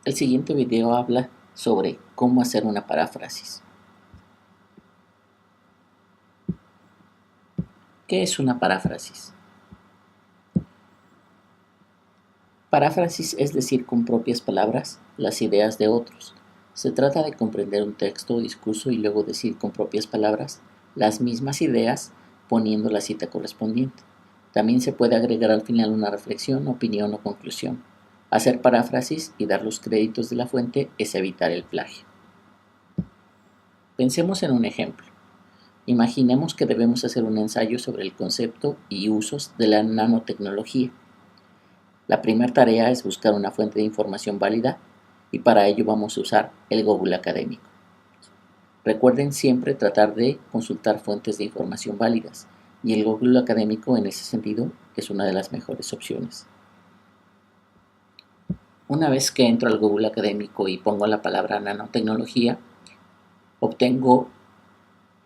El siguiente video habla sobre cómo hacer una paráfrasis. ¿Qué es una paráfrasis? Paráfrasis es decir con propias palabras las ideas de otros. Se trata de comprender un texto o discurso y luego decir con propias palabras las mismas ideas poniendo la cita correspondiente. También se puede agregar al final una reflexión, opinión o conclusión. Hacer paráfrasis y dar los créditos de la fuente es evitar el plagio. Pensemos en un ejemplo. Imaginemos que debemos hacer un ensayo sobre el concepto y usos de la nanotecnología. La primera tarea es buscar una fuente de información válida y para ello vamos a usar el Google Académico. Recuerden siempre tratar de consultar fuentes de información válidas y el Google Académico en ese sentido es una de las mejores opciones. Una vez que entro al Google Académico y pongo la palabra nanotecnología, obtengo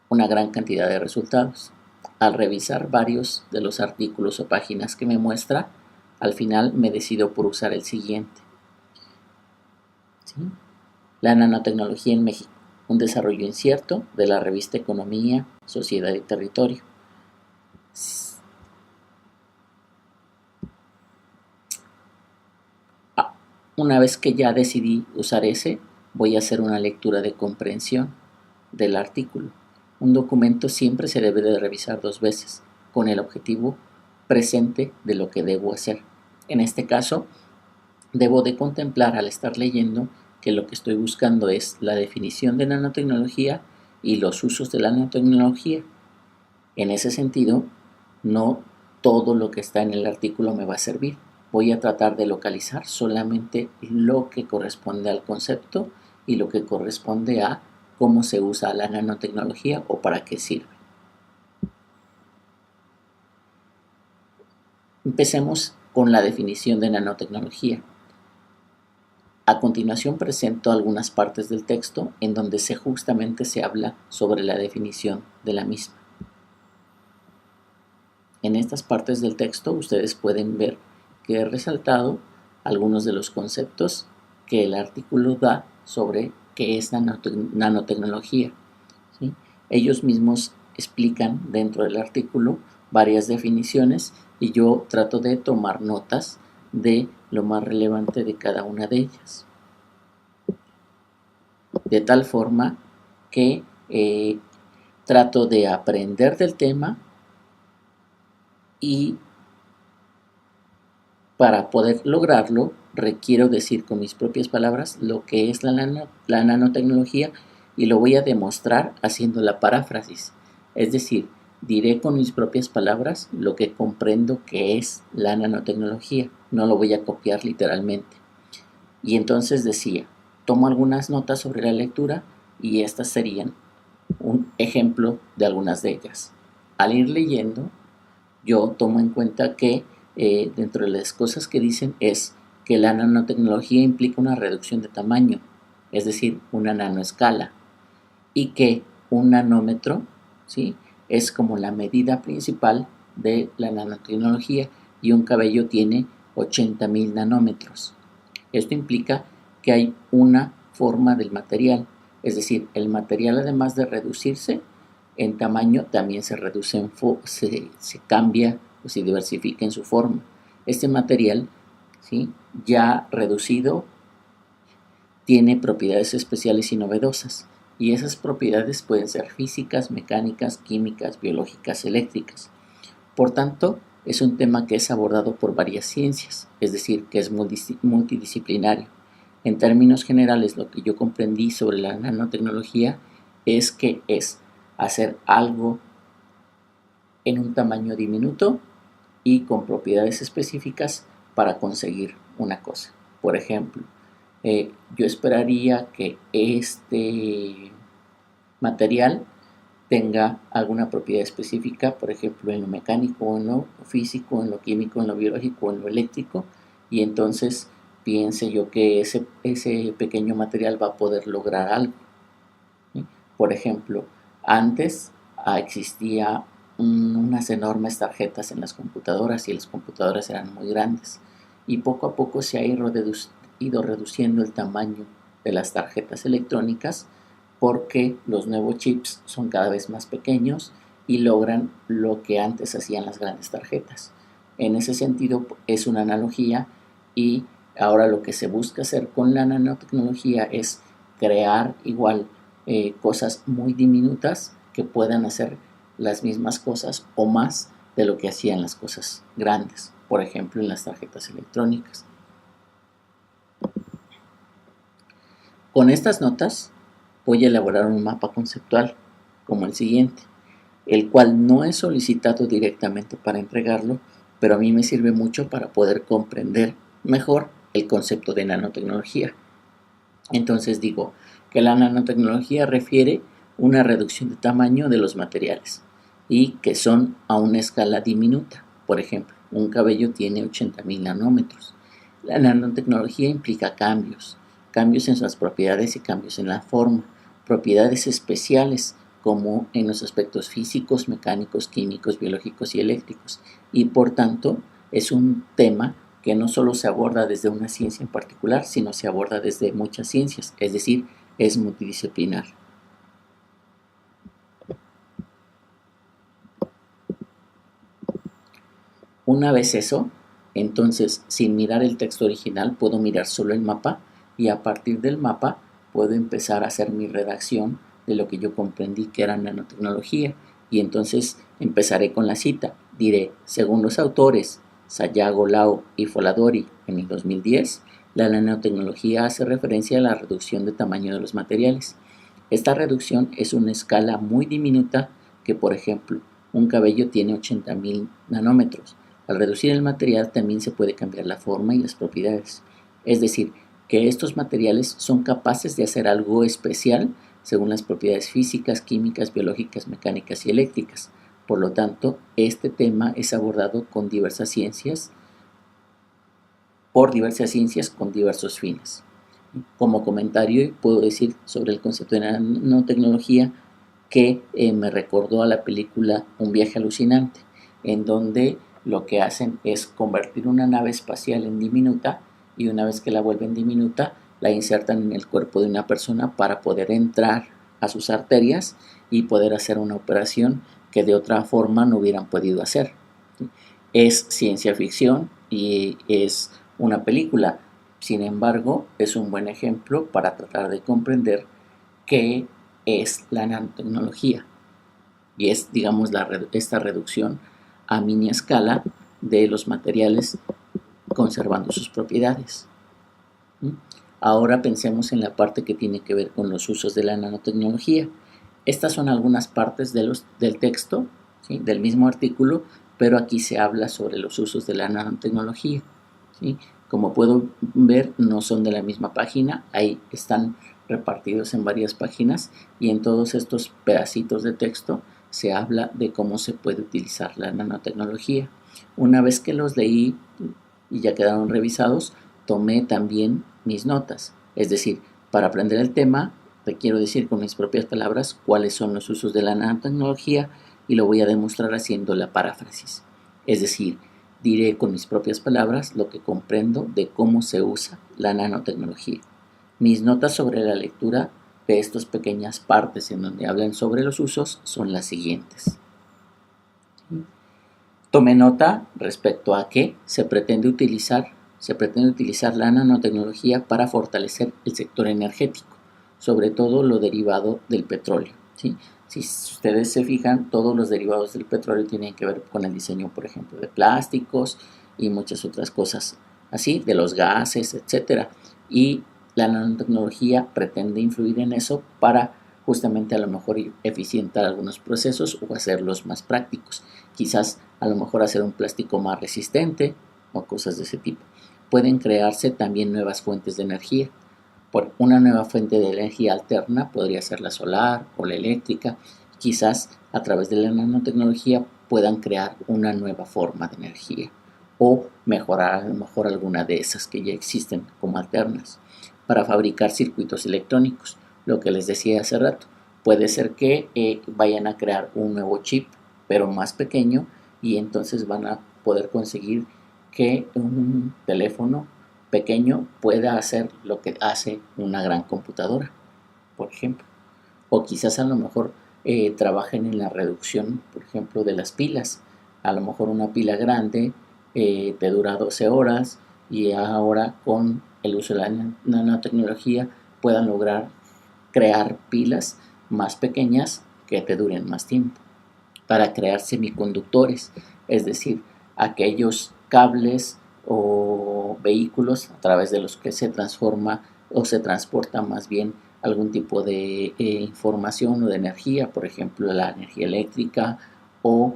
una gran cantidad de resultados. Al revisar varios de los artículos o páginas que me muestra, al final me decido por usar el siguiente. ¿Sí? La nanotecnología en México, un desarrollo incierto, de la revista Economía, Sociedad y Territorio. Una vez que ya decidí usar ese, voy a hacer una lectura de comprensión del artículo. Un documento siempre se debe de revisar 2 veces, con el objetivo presente de lo que debo hacer. En este caso, debo de contemplar al estar leyendo que lo que estoy buscando es la definición de nanotecnología y los usos de la nanotecnología. En ese sentido, no todo lo que está en el artículo me va a servir. Voy a tratar de localizar solamente lo que corresponde al concepto y lo que corresponde a cómo se usa la nanotecnología o para qué sirve. Empecemos con la definición de nanotecnología. A continuación presento algunas partes del texto en donde justamente se habla sobre la definición de la misma. En estas partes del texto ustedes pueden ver que he resaltado algunos de los conceptos que el artículo da sobre qué es nanotecnología. ¿Sí? Ellos mismos explican dentro del artículo varias definiciones y yo trato de tomar notas de lo más relevante de cada una de ellas. De tal forma que trato de aprender del tema y para poder lograrlo requiero decir con mis propias palabras lo que es la nanotecnología y lo voy a demostrar haciendo la paráfrasis. Es decir, diré con mis propias palabras lo que comprendo que es la nanotecnología. No lo voy a copiar literalmente. Y entonces decía, tomo algunas notas sobre la lectura y estas serían un ejemplo de algunas de ellas. Al ir leyendo, yo tomo en cuenta que dentro de las cosas que dicen es que la nanotecnología implica una reducción de tamaño, es decir, una nanoescala, y que un nanómetro, ¿sí?, es como la medida principal de la nanotecnología y un cabello tiene 80.000 nanómetros. Esto implica que hay una forma del material, es decir, el material además de reducirse en tamaño también se reduce, se cambia o se diversifica en su forma. Este material, ¿sí?, ya reducido tiene propiedades especiales y novedosas y esas propiedades pueden ser físicas, mecánicas, químicas, biológicas, eléctricas. Por tanto, es un tema que es abordado por varias ciencias, es decir, que es multidisciplinario. En términos generales, lo que yo comprendí sobre la nanotecnología es que es hacer algo en un tamaño diminuto y con propiedades específicas para conseguir una cosa. Por ejemplo, yo esperaría que este material tenga alguna propiedad específica, por ejemplo, en lo mecánico, en lo físico, en lo químico, en lo biológico, en lo eléctrico, y entonces piense yo que ese pequeño material va a poder lograr algo. ¿Sí? Por ejemplo, antes existía unas enormes tarjetas en las computadoras y las computadoras eran muy grandes y poco a poco se ha ido ido reduciendo el tamaño de las tarjetas electrónicas porque los nuevos chips son cada vez más pequeños y logran lo que antes hacían las grandes tarjetas. En ese sentido es una analogía, y ahora lo que se busca hacer con la nanotecnología es crear igual cosas muy diminutas que puedan hacer las mismas cosas o más de lo que hacían las cosas grandes, por ejemplo en las tarjetas electrónicas. Con estas notas voy a elaborar un mapa conceptual como el siguiente, el cual no he solicitado directamente para entregarlo, pero a mí me sirve mucho para poder comprender mejor el concepto de nanotecnología. Entonces digo que la nanotecnología refiere una reducción de tamaño de los materiales y que son a una escala diminuta. Por ejemplo, un cabello tiene 80.000 nanómetros. La nanotecnología implica cambios en sus propiedades y cambios en la forma, propiedades especiales como en los aspectos físicos, mecánicos, químicos, biológicos y eléctricos, y por tanto es un tema que no solo se aborda desde una ciencia en particular, sino se aborda desde muchas ciencias, es decir, es multidisciplinar. Una vez eso, entonces sin mirar el texto original puedo mirar solo el mapa, y a partir del mapa puedo empezar a hacer mi redacción de lo que yo comprendí que era nanotecnología, y entonces empezaré con la cita. Diré, según los autores Sayago, Lau y Foladori en el 2010, la nanotecnología hace referencia a la reducción de tamaño de los materiales. Esta reducción es una escala muy diminuta que, por ejemplo, un cabello tiene 80.000 nanómetros. Al reducir el material también se puede cambiar la forma y las propiedades. Es decir, que estos materiales son capaces de hacer algo especial según las propiedades físicas, químicas, biológicas, mecánicas y eléctricas. Por lo tanto, este tema es abordado con diversas ciencias, por diversas ciencias con diversos fines. Como comentario puedo decir sobre el concepto de nanotecnología que me recordó a la película Un viaje alucinante, en donde lo que hacen es convertir una nave espacial en diminuta, y una vez que la vuelven diminuta, la insertan en el cuerpo de una persona para poder entrar a sus arterias y poder hacer una operación que de otra forma no hubieran podido hacer. Es ciencia ficción y es una película, sin embargo, es un buen ejemplo para tratar de comprender qué es la nanotecnología, y es, digamos, esta reducción a mini escala de los materiales conservando sus propiedades. Ahora pensemos en la parte que tiene que ver con los usos de la nanotecnología. Estas son algunas partes del texto, ¿sí?, del mismo artículo, pero aquí se habla sobre los usos de la nanotecnología, ¿sí? Como puedo ver, no son de la misma página, ahí están repartidos en varias páginas, y en todos estos pedacitos de texto se habla de cómo se puede utilizar la nanotecnología. Una vez que los leí y ya quedaron revisados, tomé también mis notas, es decir, para aprender el tema te quiero decir con mis propias palabras cuáles son los usos de la nanotecnología, y lo voy a demostrar haciendo la paráfrasis, es decir, diré con mis propias palabras lo que comprendo de cómo se usa la nanotecnología. Mis notas sobre la lectura de estas pequeñas partes en donde hablan sobre los usos son las siguientes. Tomé nota respecto a que se pretende utilizar la nanotecnología para fortalecer el sector energético, sobre todo lo derivado del petróleo, ¿sí? Si ustedes se fijan, todos los derivados del petróleo tienen que ver con el diseño, por ejemplo, de plásticos y muchas otras cosas así, de los gases, etcétera. Y la nanotecnología pretende influir en eso para justamente a lo mejor eficientar algunos procesos o hacerlos más prácticos. Quizás a lo mejor hacer un plástico más resistente o cosas de ese tipo. Pueden crearse también nuevas fuentes de energía. Por una nueva fuente de energía alterna podría ser la solar o la eléctrica. Quizás a través de la nanotecnología puedan crear una nueva forma de energía o mejorar a lo mejor alguna de esas que ya existen como alternas. Para fabricar circuitos electrónicos, lo que les decía hace rato, puede ser que vayan a crear un nuevo chip, pero más pequeño, y entonces van a poder conseguir que un teléfono pequeño pueda hacer lo que hace una gran computadora, por ejemplo. O quizás a lo mejor trabajen en la reducción, por ejemplo, de las pilas. A lo mejor una pila grande te dura 12 horas y ahora con el uso de la nanotecnología puedan lograr crear pilas más pequeñas que te duren más tiempo. Para crear semiconductores, es decir, aquellos cables o vehículos a través de los que se transforma o se transporta más bien algún tipo de información o de energía, por ejemplo la energía eléctrica o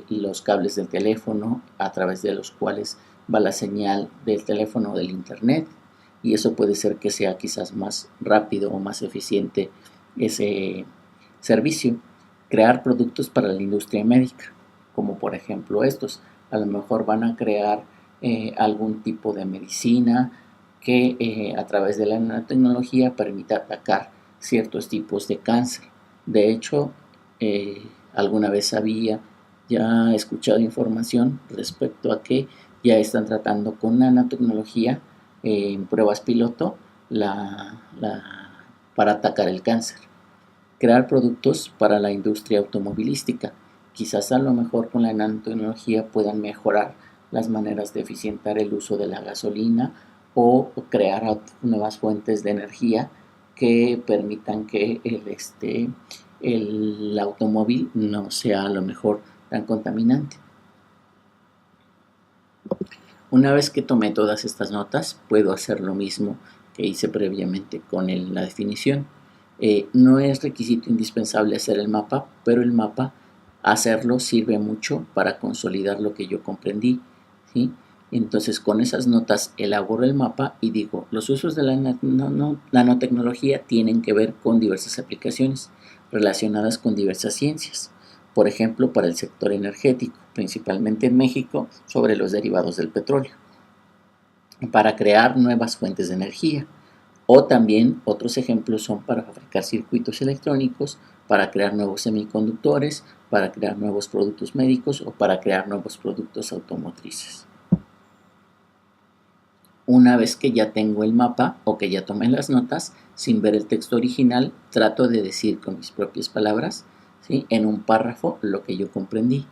los cables del teléfono a través de los cuales va la señal del teléfono o del internet, y eso puede ser que sea quizás más rápido o más eficiente ese servicio. Crear productos para la industria médica, como por ejemplo estos. A lo mejor van a crear algún tipo de medicina que a través de la nanotecnología permita atacar ciertos tipos de cáncer. De hecho, alguna vez había ya escuchado información respecto a que ya están tratando con nanotecnología en pruebas piloto para atacar el cáncer. Crear productos para la industria automovilística. Quizás a lo mejor con la nanotecnología puedan mejorar las maneras de eficientar el uso de la gasolina o crear nuevas fuentes de energía que permitan que el automóvil no sea a lo mejor tan contaminante. Una vez que tomé todas estas notas, puedo hacer lo mismo que hice previamente con la definición. No es requisito indispensable hacer el mapa, pero el mapa, hacerlo sirve mucho para consolidar lo que yo comprendí, ¿sí? Entonces con esas notas elaboro el mapa y digo, los usos de la nanotecnología tienen que ver con diversas aplicaciones relacionadas con diversas ciencias. Por ejemplo, para el sector energético, principalmente en México, sobre los derivados del petróleo, para crear nuevas fuentes de energía. O también otros ejemplos son para fabricar circuitos electrónicos, para crear nuevos semiconductores, para crear nuevos productos médicos o para crear nuevos productos automotrices. Una vez que ya tengo el mapa o que ya tomé las notas, sin ver el texto original, trato de decir con mis propias palabras, ¿sí?, en un párrafo lo que yo comprendí.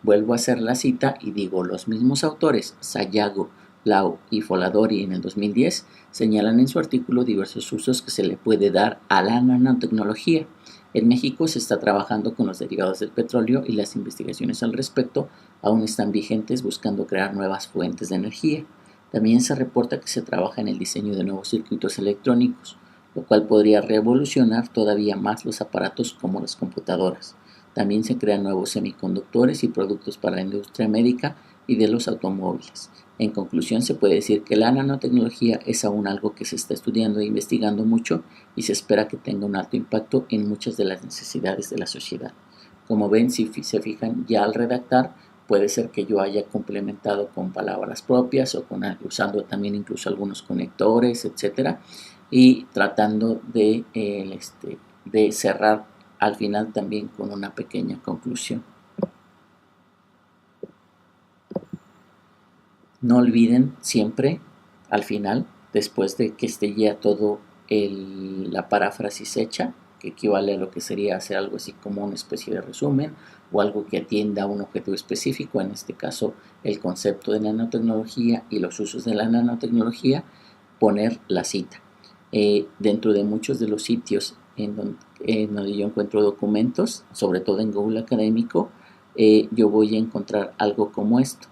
Vuelvo a hacer la cita y digo, los mismos autores, Sayago, Lau y Foladori en el 2010 señalan en su artículo diversos usos que se le puede dar a la nanotecnología. En México se está trabajando con los derivados del petróleo y las investigaciones al respecto aún están vigentes buscando crear nuevas fuentes de energía. También se reporta que se trabaja en el diseño de nuevos circuitos electrónicos, lo cual podría revolucionar todavía más los aparatos como las computadoras. También se crean nuevos semiconductores y productos para la industria médica y de los automóviles. En conclusión, se puede decir que la nanotecnología es aún algo que se está estudiando e investigando mucho y se espera que tenga un alto impacto en muchas de las necesidades de la sociedad. Como ven, si se fijan, ya al redactar, puede ser que yo haya complementado con palabras propias o usando también incluso algunos conectores, etcétera, y tratando de cerrar al final también con una pequeña conclusión. No olviden siempre, al final, después de que esté ya todo la paráfrasis hecha, que equivale a lo que sería hacer algo así como una especie de resumen o algo que atienda a un objetivo específico, en este caso el concepto de nanotecnología y los usos de la nanotecnología, poner la cita. Dentro de muchos de los sitios en donde yo encuentro documentos, sobre todo en Google Académico, yo voy a encontrar algo como esto,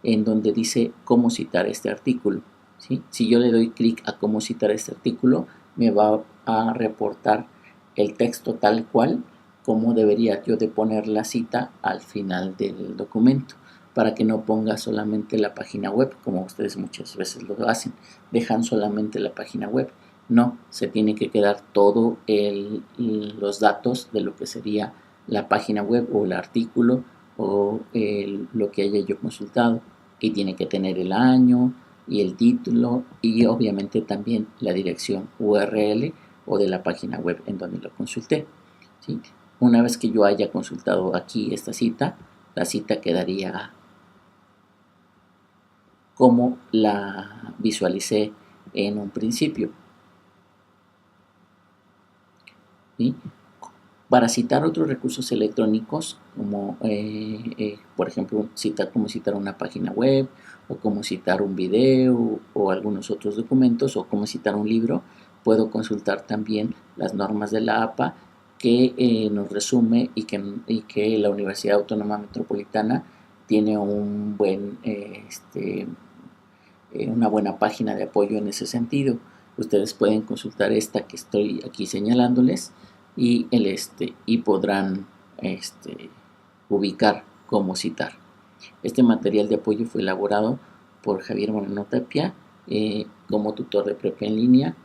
en donde dice cómo citar este artículo, ¿sí? Si yo le doy clic a cómo citar este artículo, me va a reportar el texto tal cual, como debería yo de poner la cita al final del documento, para que no ponga solamente la página web, como ustedes muchas veces lo hacen, dejan solamente la página web. No, se tiene que quedar todo los datos de lo que sería la página web o el artículo o lo que haya yo consultado, y tiene que tener el año y el título y obviamente también la dirección URL o de la página web en donde lo consulté, ¿sí? Una vez que yo haya consultado aquí esta cita, la cita quedaría como la visualicé en un principio. ¿Sí? Para citar otros recursos electrónicos, como por ejemplo cómo citar una página web, o cómo citar un video, o algunos otros documentos, o cómo citar un libro, puedo consultar también las normas de la APA, que nos resume y que la Universidad Autónoma Metropolitana tiene una buena página de apoyo en ese sentido. Ustedes pueden consultar esta que estoy aquí señalándoles, y podrán ubicar cómo citar. Este material de apoyo fue elaborado por Javier Moreno Tapia como tutor de prepa en línea